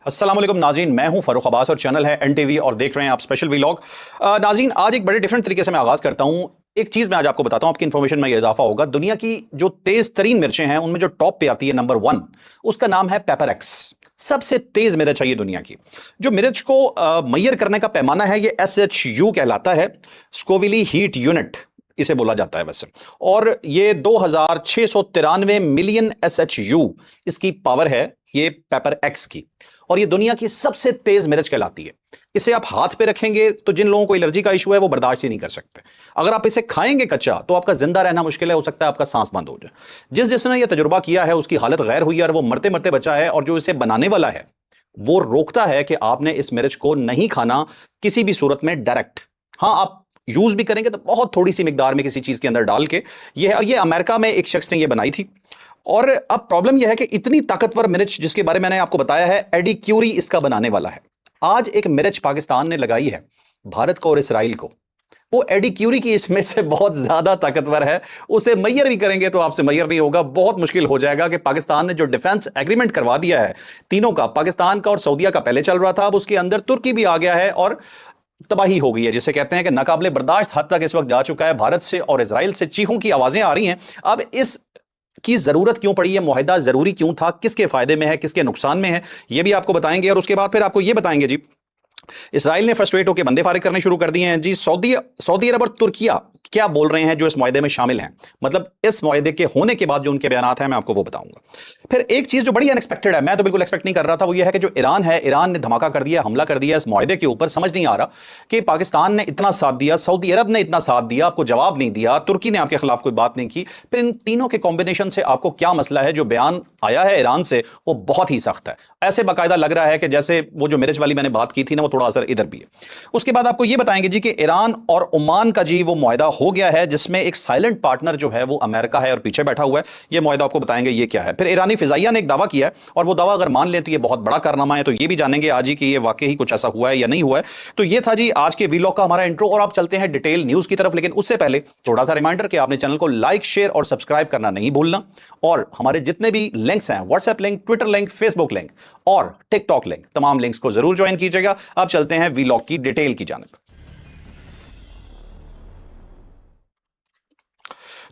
अस्सलाम वालेकुम नाज़रीन, मैं हूं फ़ारूक अब्बास और चैनल है एनटीवी और देख रहे हैं आप स्पेशल व्लॉग। नाज़रीन, आज एक बड़े डिफरेंट तरीके से मैं आगाज़ करता हूं। एक चीज़ मैं आज आपको बताता हूं, आपकी इन्फॉर्मेशन में ये इजाफा होगा। दुनिया की जो तेज़ तरीन मिर्चें हैं उनमें जो टॉप पे आती है नंबर 1, उसका नाम है पेपर एक्स। सबसे तेज मिर्च है ये दुनिया की। जो मिर्च को मैयर करने का पैमाना है ये SHU कहलाता है, स्कोविली हीट यूनिट इसे बोला जाता है वैसे। और ये 2693 मिलियन SHU इसकी पावर है, ये पेपर एक्स की। और ये दुनिया की सबसे तेज मिर्च कहलाती है। इसे आप हाथ पे रखेंगे तो जिन लोगों को एलर्जी का इशू है वो बर्दाश्त ही नहीं कर सकते। अगर आप इसे खाएंगे कच्चा तो आपका जिंदा रहना मुश्किल है, हो सकता है आपका सांस बंद हो जाए। जिसने ये तजुर्बा किया है उसकी हालत गैर हुई है और वो मरते मरते बचा है। और जो इसे बनाने वाला है वो रोकता है कि आपने इस मिर्च को नहीं खाना किसी भी सूरत में डायरेक्ट। हाँ, आप यूज भी करेंगे तो बहुत थोड़ी सी मिकदार में किसी चीज के अंदर डाल के। ये अमेरिका में एक शख्स ने ये बनाई थी। और अब प्रॉब्लम यह है कि इतनी ताकतवर मिर्च जिसके बारे में मैंने आपको बताया है, एडी क्यूरी इसका बनाने वाला है। आज एक मिर्च पाकिस्तान ने लगाई है भारत को और इसराइल को, वो एडी क्यूरी की इसमें से बहुत ज्यादा ताकतवर है। उसे मैयर भी करेंगे तो आपसे मैयर नहीं होगा। बहुत मुश्किल हो जाएगा कि पाकिस्तान ने जो डिफेंस एग्रीमेंट करवा दिया है तीनों का, पाकिस्तान का और सऊदीया का पहले चल रहा था, अब उसके अंदर तुर्की भी आ गया है और तबाही हो गई है, जिसे कहते हैं कि नाकाबिले बर्दाश्त हद तक इस वक्त जा चुका है। भारत से और इजराइल से चीखों की आवाजें आ रही हैं। अब इस की जरूरत क्यों पड़ी है, मुआहिदा जरूरी क्यों था, किसके फायदे में है, किसके नुकसान में है, यह भी आपको बताएंगे। और उसके बाद फिर आपको यह बताएंगे जी, इसराइल ने फ्रस्ट्रेट होकर बंदे फारिग करने शुरू कर दिए हैं जी। सऊदी सऊदी अरब और तुर्किया क्या बोल रहे हैं जो इस मुआहदे में शामिल हैं, मतलब इस मुआहदे के होने के बाद जो उनके बयानात हैं, मैं आपको वो बताऊंगा। फिर एक चीज जो बड़ी अनएक्सपेक्टेड है, मैं तो बिल्कुल एक्सपेक्ट नहीं कर रहा था, वो ये है कि जो ईरान है, ईरान ने धमाका कर दिया, हमला कर दिया इस मुआहदे के ऊपर। समझ नहीं आ रहा कि पाकिस्तान ने इतना साथ दिया, सऊदी अरब ने इतना साथ दिया, आपको जवाब नहीं दिया, तुर्की ने आपके खिलाफ कोई बात नहीं की। फिर इन तीनों के कॉम्बिनेशन से आपको क्या मसला है। जो बयान आया है ईरान से वो बहुत ही सख्त है। ऐसे बाकायदा लग रहा है कि जैसे वो जो मिर्च वाली मैंने बात की थी ना, वो थोड़ा असर इधर भी है। उसके बाद आपको ये बताएंगे जी कि ईरान और ओमान का जी वो मुआहदा हो गया है, जिसमें एक साइलेंट पार्टनर जो है वो अमेरिका है और पीछे बैठा हुआ है। ये मुआहदा आपको बताएंगे ये क्या है। फिर ईरानी फिजाइया ने एक दावा किया है और वो दावा अगर मान लें तो ये बहुत बड़ा कारनामा है। तो ये भी जानेंगे आज ही कि ये वाकई ही कुछ ऐसा हुआ है या नहीं हुआ है। तो ये था जी आज के वीलॉग का हमारा इंट्रो, और आप चलते हैं डिटेल न्यूज की तरफ। लेकिन उससे पहले थोड़ा सा रिमाइंडर कि आपने चैनल को लाइक, शेयर और सब्सक्राइब करना नहीं भूलना। और हमारे जितने भी लिंक्स हैं, WhatsApp link, Twitter link, Facebook link और टिकटॉक लिंक, तमाम लिंक्स को जरूर ज्वाइन कीजिएगा। अब चलते हैं वीलॉग की डिटेल की जानिब।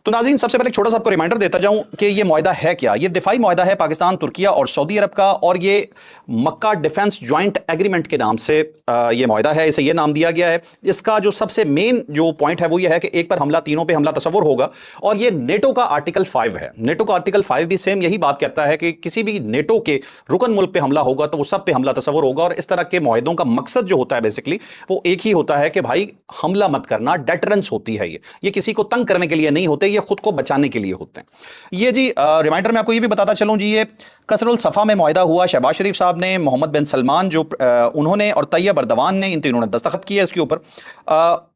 तो नाज़रीन, सबसे पहले छोटा सा आपको रिमाइंडर देता जाऊं कि ये मुआहदा है क्या। ये दिफाई मुआहदा है पाकिस्तान, तुर्किया और सऊदी अरब का, और ये मक्का डिफेंस ज्वाइंट एग्रीमेंट के नाम से ये मुआहदा है, इसे ये नाम दिया गया है। इसका जो सबसे मेन जो पॉइंट है वो ये है कि एक पर हमला, तीनों पे हमला तस्वुर होगा। और ये नेटो का आर्टिकल 5 है। नेटो का आर्टिकल 5 भी सेम यही बात कहता है कि किसी भी नेटो के रुकन मुल्क पे हमला होगा तो वो सब पे हमला तस्वुर होगा। और इस तरह के मुआहदों का मकसद जो होता है बेसिकली वो एक ही होता है कि भाई हमला मत करना, डेटरेंस होती है। ये किसी को तंग करने के लिए नहीं होते, ये खुद को बचाने के लिए होते हैं। ये जी रिमाइंडर में आपको ये भी बताता चलूं जी, ये कसरुल सफा में मुआहदा हुआ। शहबाज शरीफ साहब ने, मोहम्मद बिन सलमान जो उन्होंने, और तैयब अर्दवान ने, इन तीनों ने दस्तखत किया इसके ऊपर।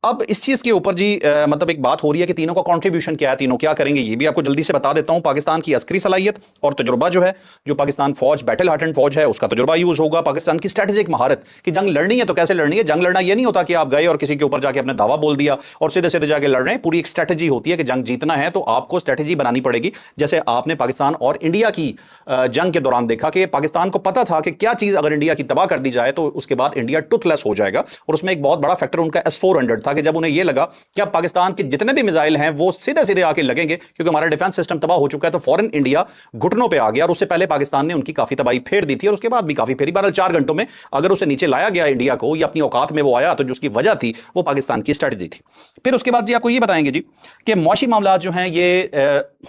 अब इस चीज के ऊपर जी मतलब एक बात हो रही है कि तीनों का कंट्रीब्यूशन क्या है, तीनों क्या करेंगे, ये भी आपको जल्दी से बता देता हूं। पाकिस्तान की अस्करी सलाहियत और तजुर्बा जो है, जो पाकिस्तान फौज, बैटल हार्टेंड फौज है, उसका तजुर्बा यूज होगा। पाकिस्तान की स्ट्रेटेजिक महारत कि जंग लड़नी है तो कैसे लड़नी है। जंग लड़ना ये नहीं होता कि आप गए और किसी के ऊपर जाके अपने दावा बोल दिया और सीधे सीधे जाके लड़ रहे हैं। पूरी एक स्ट्रेटेजी होती है कि जंग जीतना है तो आपको स्ट्रेटेजी बनानी पड़ेगी। जैसे आपने पाकिस्तान और इंडिया की जंग के दौरान देखा कि पाकिस्तान को पता था कि क्या चीज अगर इंडिया की तबाह कर दी जाए तो उसके बाद इंडिया टूथलेस हो जाएगा। और उसमें एक बहुत बड़ा फैक्टर उनका S-400 था कि जब उन्हें यह लगा कि अब पाकिस्तान के जितने भी मिसाइल हैं वो सीधे सीधे आके लगेंगे, क्योंकि हमारा डिफेंस सिस्टम तबाह हो चुका है, तो फौरन इंडिया घुटनों पे आ गया। और उससे पहले पाकिस्तान ने उनकी काफी तबाही फेर दी थी और उसके बाद भी काफी फेरी। बहरहाल 4 घंटों में अगर उसे नीचे लाया गया इंडिया को, या अपनी औकात में वो आया, तो जिसकी वजह थी वो पाकिस्तान की स्ट्रेटेजी थी। फिर उसके बाद जी आपको ये बताएंगे जी कि मौशी मामला जो हैं ये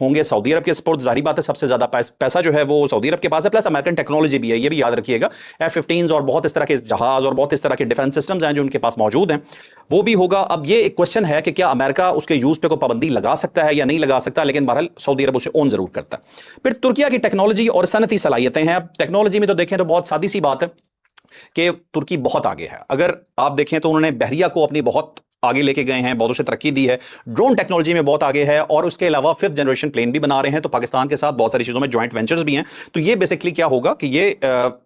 होंगे सऊदी अरब के सपोर्ट। जाहिर बात है सबसे ज्यादा पैसा जो है वो सऊदी अरब के पास है, प्लस अमेरिकन टेक्नोलॉजी भी है, ये भी याद रखिएगा। F-15s और बहुत इस तरह के जहाज और बहुत इस तरह के डिफेंस सिस्टम्स हैं जो उनके पास मौजूद हैं, वो भी होगा। अब ये एक क्वेश्चन है कि क्या अमेरिका उसके यूज पे कोई पाबंदी लगा सकता है या नहीं लगा सकता, लेकिन बहरहाल सऊदी अरब उसे ओन जरूर करता है। फिर तुर्किया की टेक्नोलॉजी और सनती सलाहियतें हैं। अब टेक्नोलॉजी में तो देखें तो बहुत सादी सी बात है कि तुर्की बहुत आगे है। अगर आप देखें तो उन्होंने बहरिया को अपनी बहुत आगे लेके गए हैं, बहुत उसे तरक्की दी है, ड्रोन टेक्नोलॉजी में बहुत आगे है, और उसके अलावा 5th जनरेशन प्लेन भी बना रहे हैं। तो पाकिस्तान के साथ बहुत सारी चीज़ों में जॉइंट वेंचर्स भी हैं। तो ये बेसिकली क्या होगा कि ये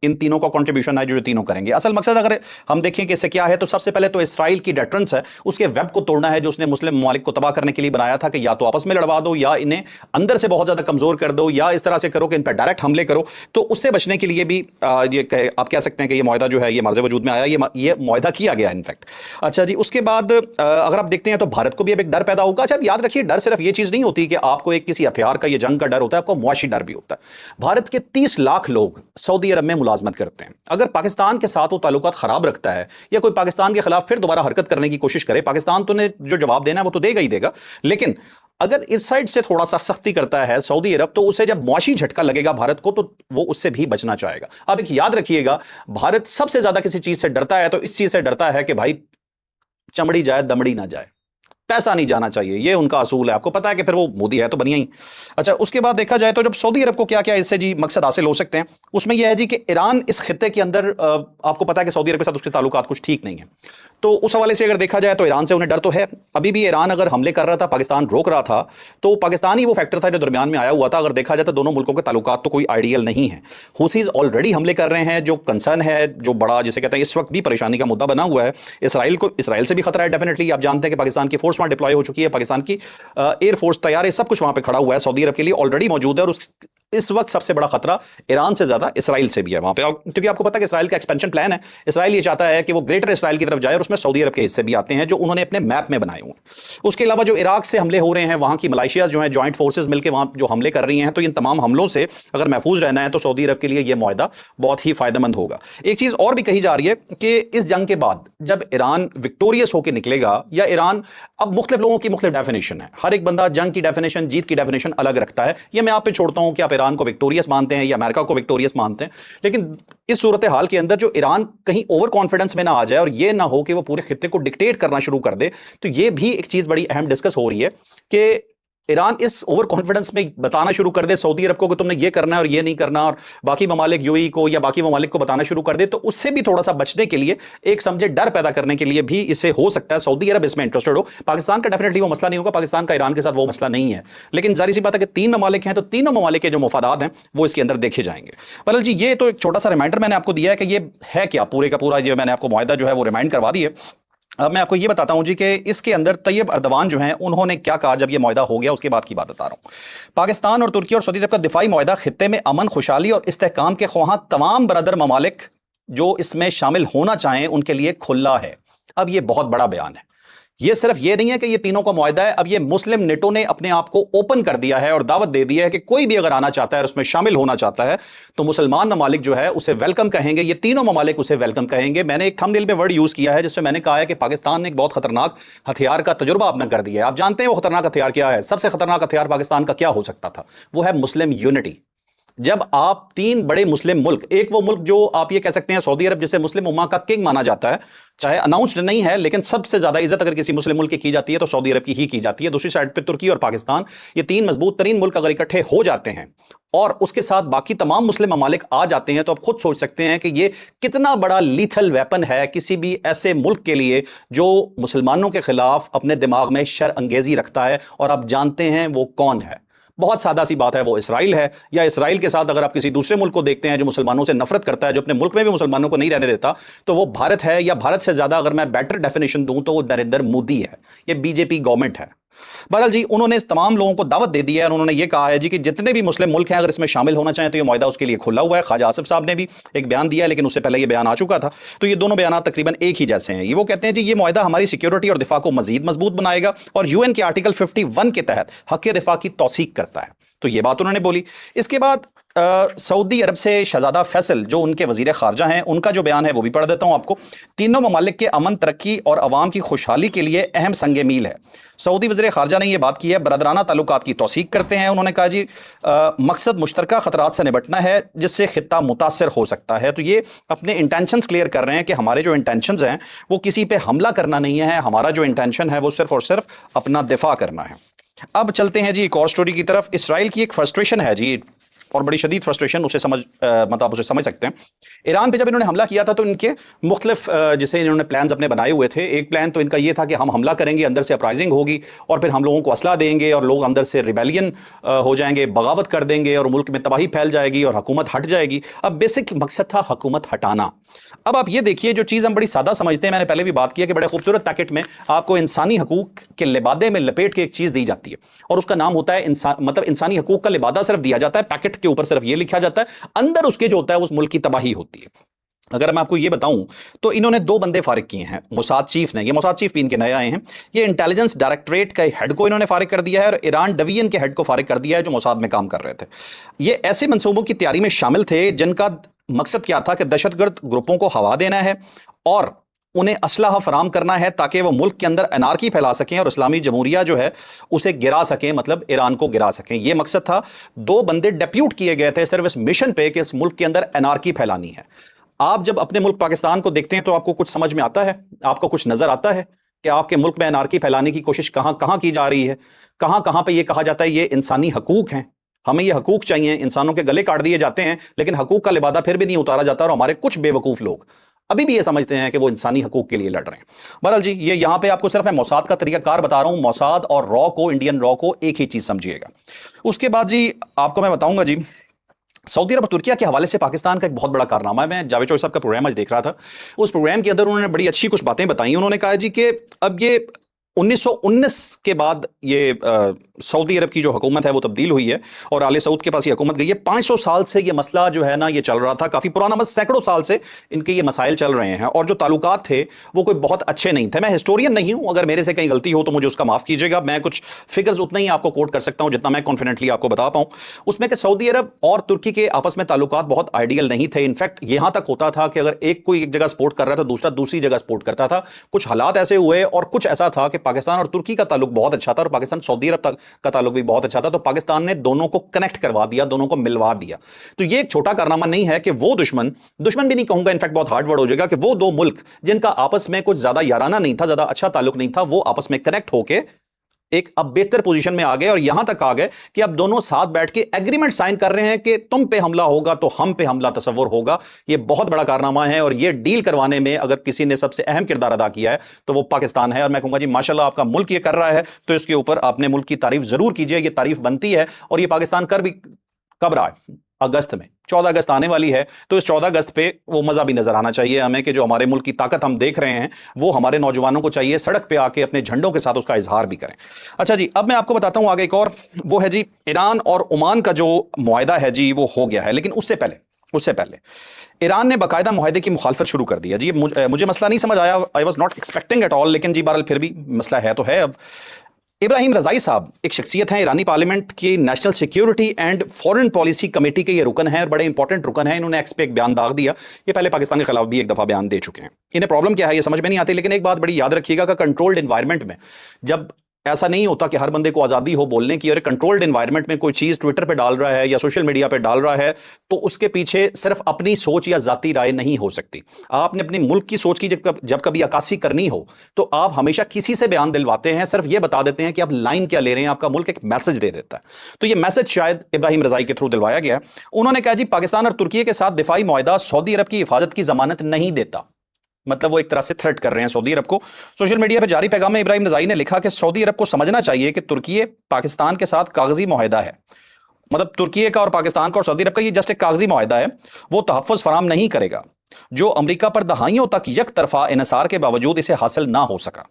इन तीनों का कंट्रीब्यूशन है जो तीनों करेंगे। असल मकसद अगर हम देखें कि इससे क्या है, तो सबसे पहले तो इसराइल की डेटरेंस है, उसके वेब को तोड़ना है जो उसने मुस्लिम ममालिक को तबाह करने के लिए बनाया था, कि या तो आपस में लड़वा दो, या इन्हें अंदर से बहुत ज़्यादा कमज़ोर कर दो, या इस तरह से करो कि इन पर डायरेक्ट हमले करो। तो उससे बचने के लिए भी ये आप कह सकते हैं कि ये मुआहदा जो है ये मार्ज़ वजूद में आया, ये मुआहदा किया गया इनफैक्ट। अच्छा जी, उसके बाद अगर आप देखते हैं तो भारत को भी अब एक डर पैदा होगा। अच्छा, अब याद रखिए, डर सिर्फ ये चीज़ नहीं होती कि आपको एक किसी हथियार का, ये जंग का डर होता है, आपको मुआशी डर भी होता है। भारत के 30 लाख लोग सऊदी अरब में मुलाजमत करते हैं। अगर पाकिस्तान के साथ वो ताल्लुकात खराब रखता है, या कोई पाकिस्तान के खिलाफ फिर दोबारा हरकत करने की कोशिश करे, पाकिस्तान तो ने जो जवाब देना है वो तो देगा ही देगा, लेकिन अगर इस साइड से थोड़ा सा सख्ती करता है सऊदी अरब, तो उसे जब मुआशी झटका लगेगा भारत को, तो वो उससे भी बचना चाहेगा। अब एक याद रखिएगा, भारत सबसे ज्यादा किसी चीज से डरता है तो इस चीज से डरता है कि भाई चमड़ी जाए दमड़ी ना जाए, पैसा नहीं जाना चाहिए, ये उनका असूल है। आपको पता है कि फिर वो मोदी है तो बनिया ही। अच्छा, उसके बाद देखा जाए तो जब सऊदी अरब को क्या क्या इससे जी मकसद हासिल हो सकते हैं, उसमें यह है जी कि ईरान इस खित्ते के अंदर, आपको पता है कि सऊदी अरब के साथ उसके ताल्लुकात कुछ ठीक नहीं है, तो उस हवाले से अगर देखा जाए तो ईरान से उन्हें डर तो है। अभी भी ईरान अगर हमले कर रहा था, पाकिस्तान रोक रहा था, तो पाकिस्तान ही वो फैक्टर था जो दरमियान में आया हुआ था। अगर देखा जाए तो दोनों मुल्कों के ताल्लुकात तो कोई आइडियल नहीं है। हुसीज ऑलरेडी हमले कर रहे हैं, जो कंसर्न है, जो बड़ा जिसे कहते हैं इस वक्त भी परेशानी का मुद्दा बना हुआ है। इसराइल से भी खतरा है डेफिनेटली। आप जानते हैं कि पाकिस्तान की फोर्स वहां डिप्लॉय हो चुकी है, पाकिस्तान की एयरफोर्स तैयार है, सब कुछ वहां पे खड़ा हुआ है, सऊदी अरब के लिए ऑलरेडी मौजूद है। और इस वक्त सबसे बड़ा खतरा ईरान से ज्यादा इसराइल से भी है वहां पे, क्योंकि आपको पता है कि इसराइल का एक्सपेंशन प्लान है। इसराइल ये चाहता है कि वो ग्रेटर इसराइल की तरफ जाए, और उसमें सऊदी अरब के हिस्से भी आते हैं जो उन्होंने अपने मैप में बनाए हुए हैं। उसके अलावा जो इराक से हमले हो रहे हैं, वहां की मलेशिया जो है जॉइंट फोर्सेज मिलकर वहां जो हमले कर रही हैं, तो इन तमाम हमलों से अगर महफूज रहना है तो सऊदी अरब के लिए यह मुआहदा बहुत ही फायदेमंद होगा। एक चीज और भी कही जा रही है कि इस जंग के बाद जब ईरान विक्टोरियस होकर निकलेगा, या ईरान, अब मुख्तलिफ लोगों की मुख्तलिफ डेफिनेशन है, हर एक बंदा जंग की डेफिनेशन, जीत की डेफिनेशन अलग रखता है। यह मैं आप पे छोड़ता हूं कि आप ईरान को विक्टोरियस मानते हैं या अमेरिका को विक्टोरियस मानते हैं, लेकिन इस सूरत हाल के अंदर जो ईरान कहीं ओवर कॉन्फिडेंस में ना आ जाए और ये ना हो कि वो पूरे खित्ते को डिक्टेट करना शुरू कर दे, तो ये भी एक चीज बड़ी अहम डिस्कस हो रही है कि ईरान इस ओवर कॉन्फिडेंस में बताना शुरू कर दे सऊदी अरब को कि तुमने ये करना है और ये नहीं करना, और बाकी ममालिक यूएई को या बाकी ममालिक को बताना शुरू कर दे, तो उससे भी थोड़ा सा बचने के लिए, एक समझे डर पैदा करने के लिए भी इसे हो सकता है सऊदी अरब इसमें इंटरेस्टेड हो। पाकिस्तान का डेफिनेटली वो मसला नहीं होगा, पाकिस्तान का ईरान के साथ वो मसला नहीं है, लेकिन जारी सी बात है कि 3 ममालिक हैं, तो तीनों ममालिक के जो मुफादात हैं वो इसके अंदर देखे जाएंगे। बहरहाल जी, ये तो एक छोटा सा रिमाइंडर मैंने आपको दिया है कि ये है क्या पूरे का पूरा, जो मैंने आपको मुआहदा जो है वो रिमाइंड करवा दी है। अब मैं आपको ये बताता हूं जी कि इसके अंदर तैयब अर्दवान जो हैं उन्होंने क्या कहा जब ये मुआहदा हो गया, उसके बाद की बात बता रहा हूं। पाकिस्तान और तुर्की और सऊदी अरब का दिफाई मुआहदा खित्ते में अमन, खुशहाली और इस्तेहकाम के ख्वाहां तमाम बरदर ममालिक जो इसमें शामिल होना चाहें उनके लिए खुला है। अब ये बहुत बड़ा बयान है, ये सिर्फ ये नहीं है कि ये तीनों का मुआहदा है, अब ये मुस्लिम नेटो ने अपने आप को ओपन कर दिया है और दावत दे दी है कि कोई भी अगर आना चाहता है और उसमें शामिल होना चाहता है तो मुसलमान ममालिक जो है उसे वेलकम कहेंगे, ये तीनों ममालिक उसे वेलकम कहेंगे। मैंने एक थंबनेल में वर्ड यूज किया है जिससे मैंने कहा है कि पाकिस्तान ने एक बहुत खतरनाक हथियार का तजुर्बा अपना कर दिया है। आप जानते हैं वो खतरनाक हथियार क्या है? सबसे खतरनाक हथियार पाकिस्तान का क्या हो सकता था? वो है मुस्लिम यूनिटी। जब आप 3 बड़े मुस्लिम मुल्क, एक वो मुल्क जो आप ये कह सकते हैं सऊदी अरब जिसे मुस्लिम उम्मा का किंग माना जाता है, चाहे अनाउंस्ड नहीं है लेकिन सबसे ज्यादा इज्जत अगर किसी मुस्लिम मुल्क की जाती है तो सऊदी अरब की ही की जाती है। दूसरी साइड पे तुर्की और पाकिस्तान, ये 3 मजबूत तरीन मुल्क अगर इकट्ठे हो जाते हैं और उसके साथ बाकी तमाम मुस्लिम ममालिक आ जाते हैं, तो आप खुद सोच सकते हैं कि ये कितना बड़ा लीथल वेपन है किसी भी ऐसे मुल्क के लिए जो मुसलमानों के खिलाफ अपने दिमाग में शर अंगेजी रखता है। और आप जानते हैं वो कौन है? बहुत सादा सी बात है, वो इसराइल है। या इसराइल के साथ अगर आप किसी दूसरे मुल्क को देखते हैं जो मुसलमानों से नफरत करता है, जो अपने मुल्क में भी मुसलमानों को नहीं रहने देता, तो वो भारत है। या भारत से ज्यादा अगर मैं बेटर डेफिनेशन दूं तो वो नरेंद्र मोदी है, ये बीजेपी गवर्नमेंट है। बहरहाल जी, उन्होंने इस तमाम लोगों को दावत दे दी है और उन्होंने ये कहा है जी कि जितने भी मुस्लिम मुल्क हैं अगर इसमें शामिल होना चाहें तो ये मुआहदा उसके लिए खुला हुआ है। ख्वाजा आसिफ साहब ने भी एक बयान दिया है, लेकिन उससे पहले ये बयान आ चुका था, तो ये दोनों बयान तकरीबन एक ही जैसे हैं। ये वो कहते हैं जी ये मुआहदा हमारी सिक्योरिटी और दिफा को मजीद मजबूत बनाएगा और यूएन के आर्टिकल 51 के तहत हक दिफा की तौसीक करता है। तो ये बात उन्होंने बोली। इसके बाद सऊदी अरब से शहजादा फैसल जो उनके वजीर खारजा हैं, उनका जो बयान है वो भी पढ़ देता हूं आपको। तीनों ममालिक के अमन, तरक्की और अवाम की खुशहाली के लिए अहम संगे मील है। सऊदी वजीर खारजा ने यह बात की है, बरदराना ताल्लुकात की तौसीक करते हैं। उन्होंने कहा जी मकसद मुश्तरका खतरात से निपटना है जिससे खित्ता मुतासर हो सकता है। तो ये अपने इंटेंशंस क्लियर कर रहे हैं कि हमारे जो इंटेंशंस हैं वो किसी पे हमला करना नहीं है, हमारा जो इंटेंशन है वो सिर्फ और सिर्फ अपना दिफा करना है। अब चलते हैं जी एक और स्टोरी की तरफ। इसराइल की एक फ्रस्ट्रेशन है जी और बड़ी शदीद फ्रस्ट्रेशन, उसे मतलब आप उसे समझ सकते हैं। ईरान पे जब इन्होंने हमला किया था तो इनके मुख्तलिफ जैसे इन्होंने प्लान्स अपने बनाए हुए थे। एक प्लान तो इनका ये था कि हम हमला करेंगे, अंदर से अपराइजिंग होगी और फिर हम लोगों को असला देंगे और लोग अंदर से रिबेलियन हो जाएंगे, बगावत कर देंगे और मुल्क में तबाही फैल जाएगी और हुकूमत हट जाएगी। अब बेसिक मकसद था हुकूमत हटाना। अब आप ये देखिए, जो चीज़ हम बड़ी सादा समझते हैं, मैंने पहले भी बात किया कि बड़े खूबसूरत पैकेट में आपको इंसानी हकूक के लिबादे में लपेट के एक चीज़ दी जाती है और उसका नाम होता है मतलब इंसानी हकूक का लिबादा सिर्फ दिया जाता है, पैकेट के ऊपर सिर्फ ये लिखा जाता है, अंदर उसके जो होता है उस मुल्क की तबाही होती है। अगर मैं आपको ये बताऊं तो इन्होंने 2 बंदे फारिग किए हैं मोसाद चीफ ने। ये मोसाद चीफ भी इनके नए आए हैं। ये इंटेलिजेंस डायरेक्टरेट के हेड को इन्होंने फारिग कर दिया है और ईरान डिवीजन के हेड को फारिग कर दिया है जो मोसाद में काम कर रहे थे। ये ऐसे मंसूबों की तैयारी में शामिल थे जिनका मकसद क्या था कि दहशतगर्द ग्रुपों को हवा देना है और उन्हें असलाह फराम करना है ताकि वो मुल्क के अंदर अनारकी फैला सकें और इस्लामी जमहूरिया जो है उसे गिरा सकें, मतलब ईरान को गिरा सकें। ये मकसद था। 2 बंदे डेप्यूट किए गए थे सिर्फ इस मिशन पे कि इस मुल्क के अंदर अनारकी फैलानी है। आप जब अपने मुल्क पाकिस्तान को देखते हैं तो आपको कुछ समझ में आता है, आपको कुछ नजर आता है कि आपके मुल्क में अनारकी फैलाने की कोशिश कहां कहां की जा रही है, कहां कहां पे ये कहा जाता है ये इंसानी हकूक हैं, हमें ये हकूक चाहिए, इंसानों के गले काट दिए जाते हैं लेकिन हकूक का लिबादा फिर भी नहीं उतारा जाता और हमारे कुछ बेवकूफ लोग अभी भी ये समझते हैं कि वो इंसानी हकूक के लिए लड़ रहे हैं। बहरहाल जी, ये यहां पे आपको सिर्फ मैं मोसाद का तरीकाकार बता रहा हूं। मोसाद और रॉ को, इंडियन रॉ को एक ही चीज समझिएगा। उसके बाद जी आपको मैं बताऊंगा जी, सऊदी अरब और तुर्किया के हवाले से पाकिस्तान का एक बहुत बड़ा कारनामा है। मैं जावेद चौधरी साहब का प्रोग्राम आज देख रहा था, उस प्रोग्राम के अंदर उन्होंने बड़ी अच्छी कुछ बातें बताई। उन्होंने कहा जी कि अब ये 1919 के बाद ये सऊदी अरब की जो हुकूमत है वो तब्दील हुई है और आले सऊद के पास ये हुकूमत गई है। 500 साल से ये मसला जो है ना ये चल रहा था, काफ़ी पुराना, बस सैकड़ों साल से इनके ये मसाइल चल रहे हैं और जो ताल्लुकात थे वो कोई बहुत अच्छे नहीं थे। मैं हिस्टोरियन नहीं हूं, अगर मेरे से कहीं गलती हो तो मुझे उसका माफ़ कीजिएगा। मैं कुछ फिगर्स उतना ही आपको कोट कर सकता हूं जितना मैं कॉन्फिडेंटली आपको बता पाऊं। उसमें कि सऊदी अरब और तुर्की के आपस में ताल्लुकात बहुत आइडियल नहीं थे। इनफैक्ट यहां तक होता था कि अगर एक कोई एक जगह सपोर्ट कर रहा था, दूसरा दूसरी जगह सपोर्ट करता था। कुछ हालात ऐसे हुए और कुछ ऐसा था कि पाकिस्तान और तुर्की का ताल्लुक बहुत अच्छा था और पाकिस्तान सऊदी अरब तक का ताल्लुक भी बहुत अच्छा था, तो पाकिस्तान ने दोनों को कनेक्ट करवा दिया, दोनों को मिलवा दिया। तो ये एक छोटा कारनामा नहीं है कि वो दुश्मन भी नहीं कहूंगा, इनफैक्ट बहुत हार्ड वर्ड हो जाएगा, कि वो 2 मुल्क जिनका आपस में कुछ ज्यादा याराना नहीं था, ज्यादा अच्छा ताल्लुक नहीं था, वो आपस में कनेक्ट होके एक अब बेहतर पोजीशन में आ गए और यहां तक आ गए कि अब दोनों साथ बैठ के एग्रीमेंट साइन कर रहे हैं कि तुम पे हमला होगा तो हम पे हमला तस्वर होगा। ये बहुत बड़ा कारनामा है और ये डील करवाने में अगर किसी ने सबसे अहम किरदार अदा किया है तो वो पाकिस्तान है। और मैं कहूंगा जी माशाल्लाह आपका मुल्क ये कर रहा है तो इसके ऊपर आपने मुल्क की तारीफ जरूर कीजिए, ये तारीफ बनती है। और ये पाकिस्तान कर भी कब रहा है, अगस्त में 14 अगस्त आने वाली है, तो इस 14 अगस्त पे वो मजा भी नजर आना चाहिए हमें कि जो हमारे मुल्क की ताकत हम देख रहे हैं वो हमारे नौजवानों को चाहिए सड़क पे आके अपने झंडों के साथ उसका इजहार भी करें। अच्छा जी, अब मैं आपको बताता हूं आगे एक और, वो है जी ईरान और ओमान का जो मुआहदा है जी वो हो गया है, लेकिन उससे पहले ईरान ने बाकायदा मुआहदे की मुखालफत शुरू कर दी है जी। मुझे मसला नहीं समझ आया, I was not expecting at all, लेकिन जी बहरहाल फिर भी मसला है तो है। अब इब्राहिम रज़ाई साहब एक शख्सियत हैं, ईरानी पार्लियामेंट की national security and foreign policy committee के ये रुकन हैं और बड़े इंपॉर्टेंट रुकन हैं। इन्होंने एक्स पे एक बयान दाग दिया, ये पहले पाकिस्तान के खिलाफ भी एक दफ़ा बयान दे चुके हैं। इन्हें प्रॉब्लम क्या है ये समझ में नहीं आती, लेकिन एक बात बड़ी याद रखिएगा कि कंट्रोल्ड इन्वायरमेंट में जब ऐसा नहीं होता कि हर बंदे को आज़ादी हो बोलने की, और कंट्रोल्ड एनवायरनमेंट में कोई चीज़ ट्विटर पे डाल रहा है या सोशल मीडिया पे डाल रहा है तो उसके पीछे सिर्फ अपनी सोच या जाती राय नहीं हो सकती। आपने अपने मुल्क की सोच की जब कभी अक्कासी करनी हो तो आप हमेशा किसी से बयान दिलवाते हैं, सिर्फ ये बता देते हैं कि आप लाइन क्या ले रहे हैं, आपका मुल्क एक मैसेज दे देता है। तो ये मैसेज शायद इब्राहिम रज़ाई के थ्रू दिलवाया गया। उन्होंने कहा जी पाकिस्तान और तुर्की के साथ दिफाई मुआहदा सऊदी अरब की हिफाजत की जमानत नहीं देता, मतलब वो एक तरह से थ्रेट कर रहे हैं सऊदी अरब को। सोशल मीडिया पर जारी पैगाम में इब्राहिम रज़ाई ने लिखा कि सऊदी अरब को समझना चाहिए कि तुर्की पाकिस्तान के साथ कागजी मुआहदा है, मतलब तुर्की का और पाकिस्तान का और सऊदी अरब का ये जस्ट एक कागजी मुआहदा है, वो तहफ़्फ़ुज़ फराहम नहीं करेगा जो अमरीका पर दहाइयों तक यक तरफा इन्हिसार के बावजूद इसे हासिल ना हो सका।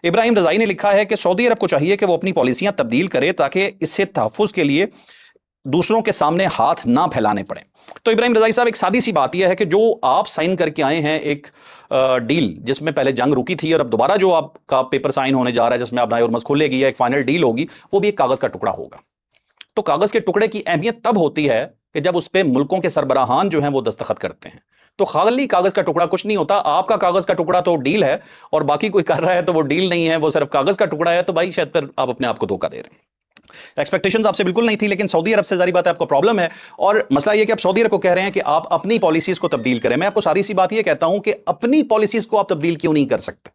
इब्राहिम रज़ाई ने लिखा है कि सऊदी अरब को चाहिए कि वो अपनी पॉलिसियां तब्दील करे ताकि इससे तहफ़्फ़ुज़ के लिए दूसरों के सामने हाथ ना फैलाने पड़े। तो इब्राहिम रज़ाई साहब एक सादी सी बात यह है कि जो आप साइन करके आए हैं एक डील जिसमें पहले जंग रुकी थी और अब दोबारा जो आपका पेपर साइन होने जा रहा है जिसमें अब नई उर्मस खुलेगी या एक फाइनल डील होगी, वो भी एक कागज का टुकड़ा होगा। तो कागज के टुकड़े की अहमियत तब होती है कि जब उस पर मुल्कों के सरबराहान जो हैं वो दस्तखत करते हैं। तो खाली कागज का टुकड़ा कुछ नहीं होता, आपका कागज का टुकड़ा तो डील है और बाकी कोई कर रहा है तो वो डील नहीं है, वो सिर्फ कागज का टुकड़ा है। तो भाई शायद फिर आप अपने आप को धोखा दे रहे हैं। एक्सपेक्टेशंस आपसे बिल्कुल नहीं थी, लेकिन सऊदी अरब से जारी बात है आपको प्रॉब्लम है और मसला यह कि आप सऊदी अरब को कह रहे हैं कि आप अपनी पॉलिसीज को तब्दील करें। मैं आपको सारी सी बात यह कहता हूं कि अपनी पॉलिसीज को आप तब्दील क्यों नहीं कर सकते।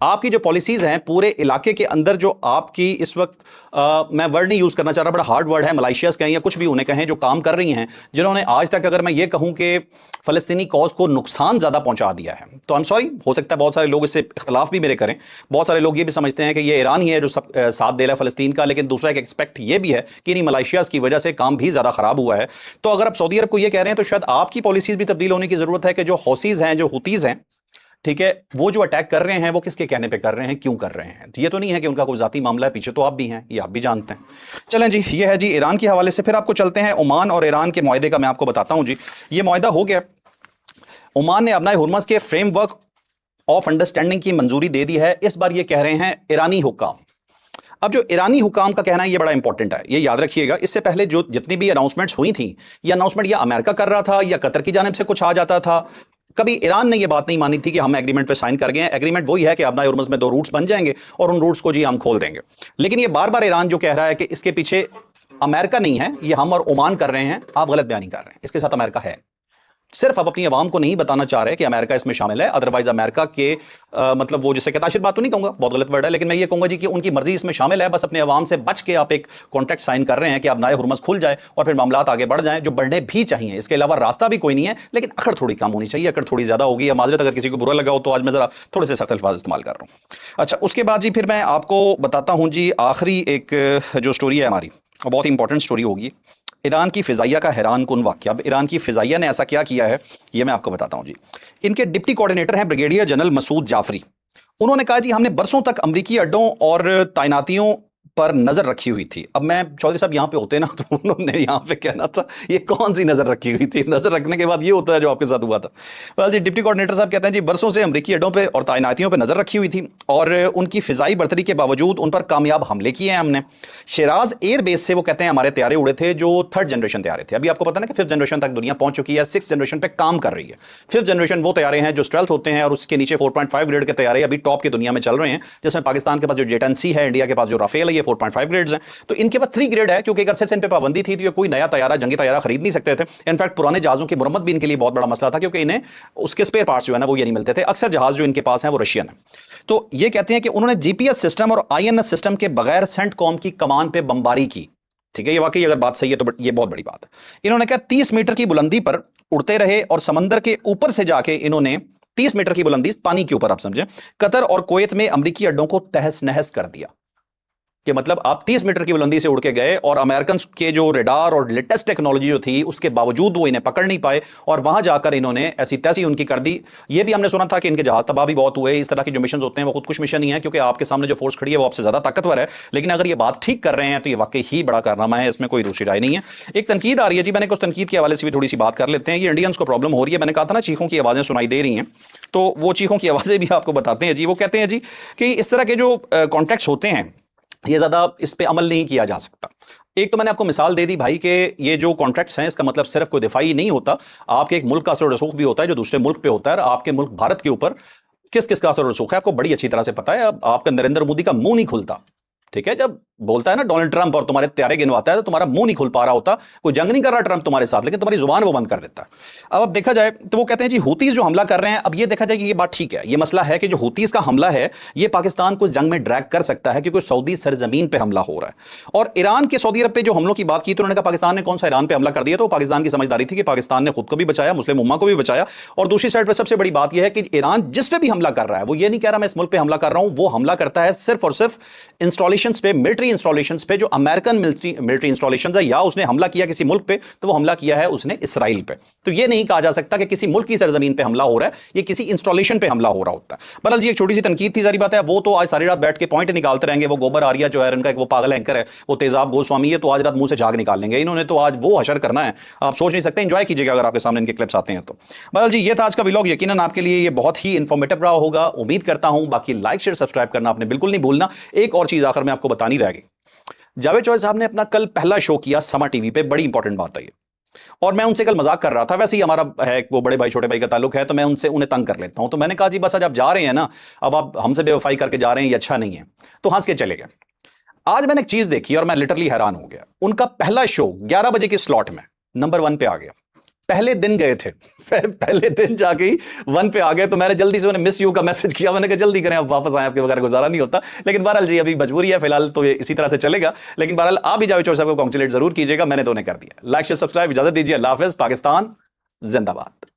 आपकी जो पॉलिसीज हैं पूरे इलाके के अंदर, जो आपकी इस वक्त मैं वर्ड नहीं यूज करना चाह रहा, बड़ा हार्ड वर्ड है, मलाइशियास कहें या कुछ भी उन्हें कहें, जो काम कर रही हैं, जिन्होंने आज तक अगर मैं ये कहूं कि फलस्तीनी कॉज को नुकसान ज्यादा पहुंचा दिया है, तो आई एम सॉरी, हो सकता है बहुत सारे लोग इससे इख्तलाफ भी मेरे करें, बहुत सारे लोग ये भी समझते हैं कि ये ईरान ही है जो सब साथ दे रहा है फलस्तीन का, लेकिन दूसरा एक एक्सपेक्ट ये भी है कि नहीं, मलाइशियास की वजह से काम भी ज्यादा खराब हुआ है। तो अगर आप सऊदी अरब को ये कह रहे हैं तो शायद आपकी पॉलिसीज भी तब्दील होने की जरूरत है कि जो हौसीज हैं, जो हुतीज हैं, ठीक है, वो जो अटैक कर रहे हैं वो किसके कहने पे कर रहे हैं, क्यों कर रहे हैं। तो ये तो नहीं है कि उनका कोई जाती मामला है, पीछे तो आप भी हैं, ये आप भी जानते हैं। चलें जी, ये है जी ईरान के हवाले से। फिर आपको चलते हैं ओमान और ईरान के मुआहदे का, मैं आपको बताता हूं जी। ये मुआहदा हो गया, ओमान ने अपना हुर्मस के फ्रेमवर्क ऑफ अंडरस्टैंडिंग की मंजूरी दे दी है। इस बार ये कह रहे हैं ईरानी हुक्काम। अब जो ईरानी हुकाम का कहना है ये बड़ा इंपॉर्टेंट है, ये याद रखिएगा। इससे पहले जो जितनी भी अनाउंसमेंट्स हुई थी, ये अनाउंसमेंट या अमेरिका कर रहा था या कतर की जानिब से कुछ आ जाता था। कभी ईरान ने ये बात नहीं मानी थी कि हम एग्रीमेंट पे साइन कर गए हैं। एग्रीमेंट वही है कि अपना हुर्मस में 2 रूट्स बन जाएंगे और उन रूट्स को जी हम खोल देंगे। लेकिन ये बार बार ईरान जो कह रहा है कि इसके पीछे अमेरिका नहीं है, ये हम और ओमान कर रहे हैं, आप गलत बयानी कर रहे हैं, इसके साथ अमेरिका है। सिर्फ अब अपनी आवाम को नहीं बताना चाह रहे कि अमेरिका इसमें शामिल है, अदरवाइज अमेरिका के मतलब वो जिसे कहता बात तो नहीं कहूंगा, बहुत गलत वर्ड है, लेकिन मैं ये कहूंगा जी कि उनकी मर्जी इसमें शामिल है। बस अपने आवाम से बच के आप एक कॉन्ट्रैक्ट साइन कर रहे हैं कि अब नए हुर्मस खुल जाए और फिर मामला आगे बढ़ जाए, जो बढ़ने भी चाहिए। इसके अलावा रास्ता भी कोई नहीं है, लेकिन अकड़ थोड़ी कम होनी चाहिए, अकड़ थोड़ी ज्यादा होगी। या माजरत अगर किसी को बुरा लगा हो तो आज मैं जरा थोड़े से सख्त अल्फाज इस्तेमाल कर रहा हूँ। अच्छा, उसके बाद जी फिर मैं आपको बताता हूँ जी आखिरी एक जो स्टोरी है हमारी, बहुत इंपॉर्टेंट स्टोरी होगी, ईरान की फिजाइया का हैरान कुन वाक़या। अब ईरान की फिजाइया ने ऐसा क्या किया है ये मैं आपको बताता हूं जी। इनके डिप्टी कोऑर्डिनेटर हैं ब्रिगेडियर जनरल मसूद जाफरी। उन्होंने कहा जी हमने बरसों तक अमरीकी अड्डों और तैनातियों पर नजर रखी हुई थी। अब मैं चौधरी साहब यहाँ पे होते ना तो उन्होंने यहाँ पे कहना था ये कौन सी नजर रखी हुई थी, नजर रखने के बाद ये होता है जो आपके साथ हुआ था। well, जी डिप्टी कोऑर्डिनेटर साहब कहते हैं जी बरसों से अमरीकी अड्डों पे और तैनातियों पे नजर रखी हुई थी और उनकी फिजाई बर्तरी के बावजूद उन पर कामयाब हमले किए हैं हमने। शिराज एयर बेस से वो कहते हैं हमारे तैयारे उड़े थे जो 3rd जनरेशन तैयारे थे। अभी आपको पता ना कि 5th जनरेशन तक दुनिया पहुंच चुकी है, 6th जनरेशन पे काम कर रही है। 5th जनरेशन वो तैयारे हैं जो स्टेल्थ होते हैं और उसके नीचे 4.5 ग्रेड के तैयारे अभी टॉप की दुनिया में चल रहे हैं, जिसमें पाकिस्तान के पास जो J-10C है, इंडिया के पास जो राफेल है, ये 4.5 ग्रेड्स हैं। तो इनके पास 3 ग्रेड है, क्योंकि एक अरसे से इन पे पाबंदी थी तो ये कोई नया तैयारा, जंगी तैयारा खरीद नहीं सकते थे। इनफैक्ट पुराने जहाजों की मुरम्मत भी इनके लिए बहुत बड़ा मसला था, क्योंकि इन्हें उसके स्पेयर पार्ट्स जो है ना वो ये नहीं मिलते थे। अक्सर जहाज जो इनके पास हैं वो रशियन है। तो ये कहते हैं कि उन्होंने जीपीएस सिस्टम और INS सिस्टम के बगैर सेंटकॉम की कमान पे बमबारी की। ठीक है, ये वाकई अगर बात सही है तो ये बहुत बड़ी बात है। इन्होंने कहा 30 मीटर की बुलंदी पर उड़ते रहे और समंदर के ऊपर से जाके इन्होंने 30 मीटर की बुलंदी पानी के ऊपर, आप समझे, कतर और कुवैत में अमरीकी अड्डों को तहस नहस कर दिया। कि मतलब आप 30 मीटर की बुलंदी से उड़ के गए और अमेरिकन के जो रेडार और लेटेस्ट टेक्नोलॉजी जो थी उसके बावजूद वो इन्हें पकड़ नहीं पाए और वहां जाकर इन्होंने ऐसी तैसी उनकी कर दी। ये भी हमने सुना था कि इनके जहाज तबाह भी बहुत हुए। इस तरह के जो मिशन होते हैं वो खुद कुछ मिशन ही है, क्योंकि आपके सामने जो फोर्स खड़ी है वो आपसे ज्यादा ताकतवर है। लेकिन अगर ये बात ठीक कर रहे हैं तो ये वाकई ही बड़ा कारनामा है, इसमें कोई दूसरी राय नहीं है। एक तनकीद आ रही है जी, मैंने कुछ तनकीद के हवाले से भी थोड़ी सी बात कर लेते हैं। ये इंडियंस को प्रॉब्लम हो रही है, मैंने कहा था ना चीखों की आवाजें सुनाई दे रही हैं, तो वो चीखों की आवाजें भी आपको बताते हैं जी। वो कहते हैं जी कि इस तरह के जो कॉन्ट्रैक्ट्स होते हैं ये ज़्यादा इस पे अमल नहीं किया जा सकता। एक तो मैंने आपको मिसाल दे दी भाई कि ये जो कॉन्ट्रैक्ट्स हैं इसका मतलब सिर्फ कोई दिफाई नहीं होता, आपके एक मुल्क का असर रसूख भी होता है जो दूसरे मुल्क पे होता है। आपके मुल्क भारत के ऊपर किस किस का असर रसूख है आपको बड़ी अच्छी तरह से पता है। अब आपका नरेंद्र मोदी का मुंह नहीं खुलता, ठीक है, जब बोलता है ना डोनाल्ड ट्रंप और तुम्हारे त्यारे गिनवाता है तो तुम्हारा मुंह नहीं खुल पा रहा होता। कोई जंग नहीं कर रहा ट्रंप तुम्हारे साथ, लेकिन तुम्हारी जुबान वो बंद कर देता है। अब देखा जाए तो वो कहते हैं जी हूतीज जो हमला कर रहे हैं, अब ये देखा जाए कि ये बात ठीक है, ये मसला है कि जो हूतीज का हमला है ये पाकिस्तान को जंग में ड्रैग कर सकता है, क्योंकि सऊदी सरजमीन पे हमला हो रहा है। और ईरान के सऊदी अरब पे जो हमलों की बात की तो उन्होंने कहा पाकिस्तान ने कौन सा ईरान पे हमला कर दिया, तो पाकिस्तान की समझदारी थी कि पाकिस्तान ने खुद को भी बचाया, मुस्लिम उम्मा को भी बचाया। और दूसरी साइड पर सबसे बड़ी बात यह है कि ईरान जिस पे भी हमला कर रहा है वो ये नहीं कह रहा मैं इस मुल्क पे हमला कर रहा हूं, वो हमला करता है सिर्फ और सिर्फ इंस्टॉलेशंस पे, मिलिट्री इंस्टॉलेशंस पे, जो अमेरिकन मिलिट्री इंस्टॉलेशंस है। या उसने हमला किया किसी मुल्क पे तो वो हमला किया है उसने इसराइल पे। तो ये नहीं कहा जा सकता कि किसी मुल्क की सरजमीन पे हमला हो रहा है, ये किसी इंस्टॉलेशन पे हमला हो रहा होता है। बहरहाल जी एक छोटी सी तनकीद थी, सारी बात है, वो तो आज सारी रात बैठ के पॉइंट निकालते रहेंगे। वो गोबर आरिया जो है इनका एक वो पागल एंकर है, वो तेजाब गोस्वामी है, तो आज रात मुंह से झाग निकाल लेंगे। इन्होंने तो आज वो हशर करना है, आप सोच नहीं सकते। एंजॉय कीजिएगा अगर आपके सामने इनके क्लिप्स आते हैं तो। बहरहाल जी ये था आज का व्लॉग, यकीनन आपके लिए ये बहुत ही इंफॉर्मेटिव रहा होगा, उम्मीद करता हूं। बाकी लाइक शेयर सब्सक्राइब करना आपने बिल्कुल नहीं भूलना। एक और चीज आखिर में आपको बतानी रह गई, जावेद चौधरी साहब ने अपना कल पहला शो किया समा टीवी पे, बड़ी इंपॉर्टेंट बात है ये। और मैं उनसे कल मजाक कर रहा था, वैसे ही हमारा है वो बड़े भाई छोटे भाई का ताल्लुक है, तो मैं उनसे उन्हें तंग कर लेता हूं। तो मैंने कहा जी बस आज आप जा रहे हैं ना, अब आप हमसे बेवफाई करके जा रहे हैं, ये अच्छा नहीं है, तो हंस के चले गए। आज मैंने एक चीज देखी और मैं लिटरली हैरान हो गया। उनका पहला शो 11 बजे के स्लॉट में नंबर 1 पे आ गया। पहले दिन गए थे, पहले दिन जाके ही 1 पे आ गए, तो मैंने जल्दी से उन्हें मिस यू का मैसेज किया, मैंने कहा जल्दी करें, अब वापस आए, आपके बगैर गुजारा नहीं होता। लेकिन बहरहाल जी अभी मजबूरी है, फिलहाल तो ये इसी तरह से चलेगा। लेकिन बहरहाल आप भी जावेद चौधरी साहब को कांग्रेचुलेट जरूर कीजिएगा, मैंने तो उन्हें कर दिया। लाइक शेयर सब्सक्राइब, इजाजत दीजिए, अल्लाह हाफिज़, पाकिस्तान जिंदाबाद।